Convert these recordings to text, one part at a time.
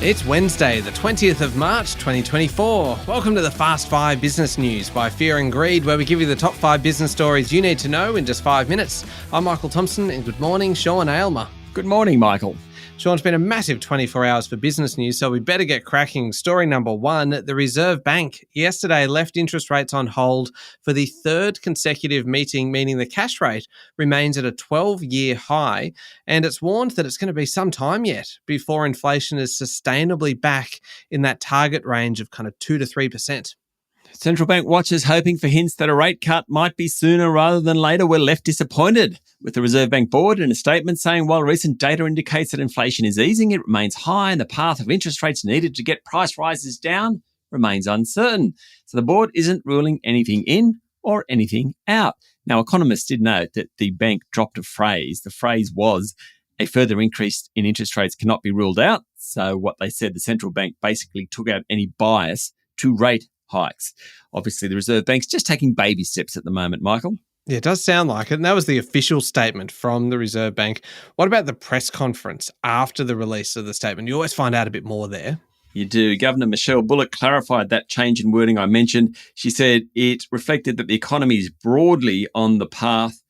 It's Wednesday, the 20th of March, 2024. Welcome to the Fast 5 Business News by Fear and Greed, where we give you the top 5 business stories you need to know in just 5 minutes. I'm Michael Thompson, and good morning, Sean Aylmer. Good morning, Michael. Sean, it's been a massive 24 hours for business news, so we better get cracking. Story number 1, the Reserve Bank yesterday left interest rates on hold for the third consecutive meeting, meaning the cash rate remains at a 12-year high, and it's warned that it's going to be some time yet before inflation is sustainably back in that target range of kind of 2 to 3%. Central bank watchers hoping for hints that a rate cut might be sooner rather than later were left disappointed, with the Reserve Bank board in a statement saying while recent data indicates that inflation is easing, it remains high and the path of interest rates needed to get price rises down remains uncertain. So the board isn't ruling anything in or anything out. Now, economists did note that the bank dropped a phrase. The phrase was, a further increase in interest rates cannot be ruled out. So what they said, the central bank basically took out any bias to rate hikes. Obviously, the Reserve Bank's just taking baby steps at the moment, Michael. Yeah, it does sound like it. And that was the official statement from the Reserve Bank. What about the press conference after the release of the statement? You always find out a bit more there. You do. Governor Michelle Bullock clarified that change in wording I mentioned. She said it reflected that the economy is broadly on the path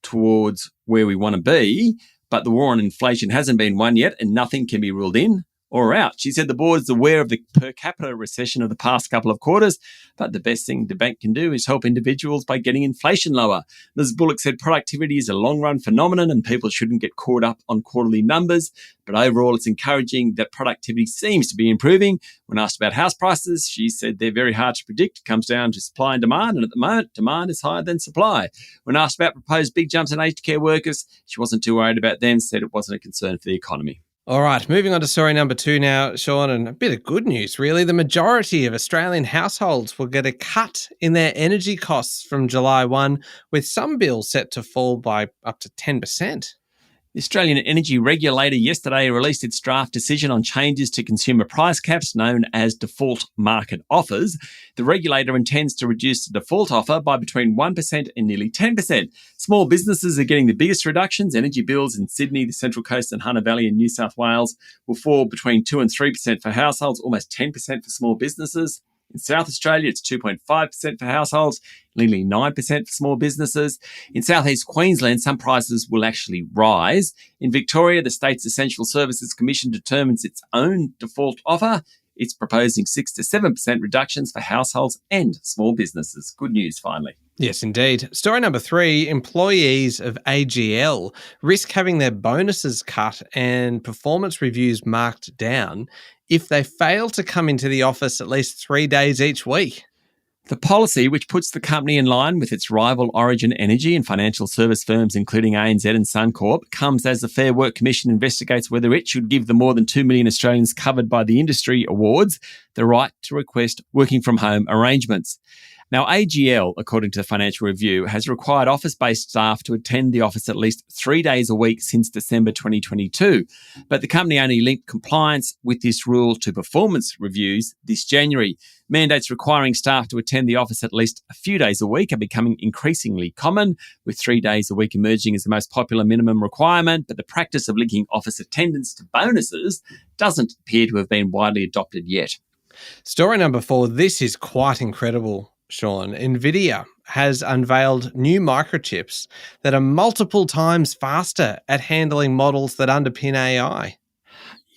towards where we want to be, but the war on inflation hasn't been won yet and nothing can be ruled in or out. She said the board is aware of the per capita recession of the past couple of quarters, but the best thing the bank can do is help individuals by getting inflation lower. Ms. Bullock said productivity is a long-run phenomenon and people shouldn't get caught up on quarterly numbers, but overall it's encouraging that productivity seems to be improving. When asked about house prices, she said they're very hard to predict. It comes down to supply and demand, and at the moment, demand is higher than supply. When asked about proposed big jumps in aged care workers, she wasn't too worried about them, said it wasn't a concern for the economy. All right, moving on to story number 2 now, Sean, and a bit of good news, really. The majority of Australian households will get a cut in their energy costs from July 1, with some bills set to fall by up to 10%. The Australian Energy Regulator yesterday released its draft decision on changes to consumer price caps known as default market offers. The regulator intends to reduce the default offer by between 1% and nearly 10%. Small businesses are getting the biggest reductions. Energy bills in Sydney, the Central Coast and Hunter Valley in New South Wales will fall between 2 and 3% for households, almost 10% for small businesses. In South Australia, it's 2.5% for households, nearly 9% for small businesses. In southeast Queensland, some prices will actually rise. In Victoria, the state's Essential Services Commission determines its own default offer. It's proposing 6 to 7% reductions for households and small businesses. Good news, finally. Yes, indeed. Story number 3, employees of AGL risk having their bonuses cut and performance reviews marked down if they fail to come into the office at least 3 days each week. The policy, which puts the company in line with its rival Origin Energy and financial service firms including ANZ and Suncorp, comes as the Fair Work Commission investigates whether it should give the more than 2 million Australians covered by the industry awards the right to request working from home arrangements. Now, AGL, according to the Financial Review, has required office-based staff to attend the office at least 3 days a week since December 2022. But the company only linked compliance with this rule to performance reviews this January. Mandates requiring staff to attend the office at least a few days a week are becoming increasingly common, with 3 days a week emerging as the most popular minimum requirement. But the practice of linking office attendance to bonuses doesn't appear to have been widely adopted yet. Story number 4, this is quite incredible, Sean. Nvidia has unveiled new microchips that are multiple times faster at handling models that underpin AI.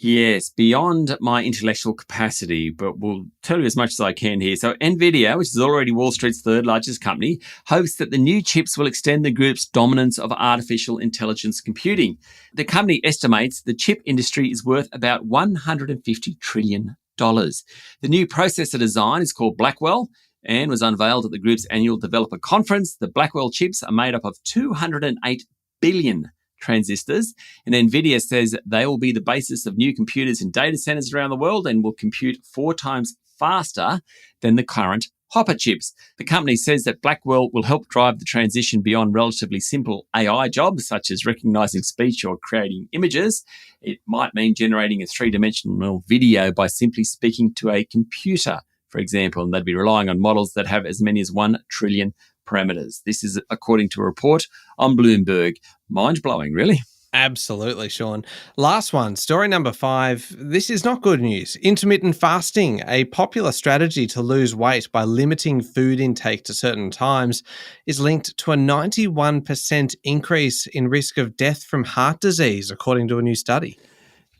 Yes, beyond my intellectual capacity, but we'll tell you as much as I can here. So Nvidia, which is already Wall Street's third largest company, hopes that the new chips will extend the group's dominance of artificial intelligence computing. The company estimates the chip industry is worth about $150 trillion. The new processor design is called Blackwell and was unveiled at the group's annual developer conference. The Blackwell chips are made up of 208 billion transistors, and Nvidia says they will be the basis of new computers in data centers around the world and will compute 4 times faster than the current Hopper chips. The company says that Blackwell will help drive the transition beyond relatively simple AI jobs, such as recognizing speech or creating images. It might mean generating a 3-dimensional video by simply speaking to a computer, for example, and they'd be relying on models that have as many as 1 trillion parameters. This is according to a report on Bloomberg. Mind-blowing, really. Absolutely, Sean. Last one, story number 5. This is not good news. Intermittent fasting, a popular strategy to lose weight by limiting food intake to certain times, is linked to a 91% increase in risk of death from heart disease, according to a new study.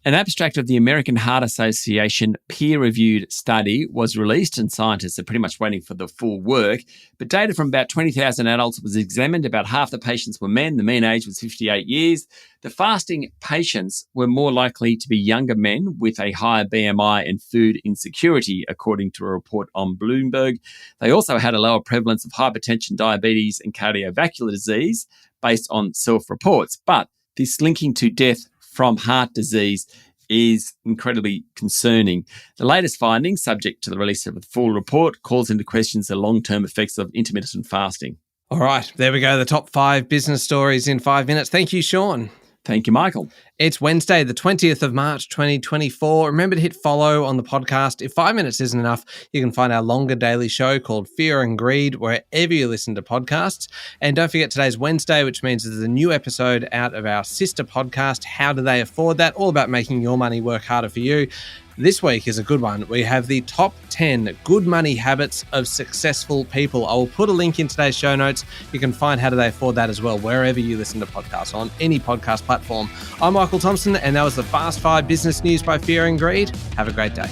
An abstract of the American Heart Association peer-reviewed study was released, and scientists are pretty much waiting for the full work. But data from about 20,000 adults was examined. About half the patients were men. The mean age was 58 years. The fasting patients were more likely to be younger men with a higher BMI and food insecurity, according to a report on Bloomberg. They also had a lower prevalence of hypertension, diabetes, and cardiovascular disease based on self-reports. But this linking to death from heart disease is incredibly concerning. The latest findings, subject to the release of a full report, calls into question the long-term effects of intermittent fasting. All right, there we go. The top 5 business stories in 5 minutes. Thank you, Sean. Thank you, Michael. It's Wednesday, the 20th of March, 2024. Remember to hit follow on the podcast. If 5 minutes isn't enough, you can find our longer daily show called Fear and Greed wherever you listen to podcasts. And don't forget, today's Wednesday, which means there's a new episode out of our sister podcast, How Do They Afford That? All about making your money work harder for you. This week is a good one. We have the top 10 good money habits of successful people. I will put a link in today's show notes. You can find How Do They Afford That as well, wherever you listen to podcasts, on any podcast platform. I'm Michael Thompson, and that was the Fast 5 Business News by Fear and Greed. Have a great day.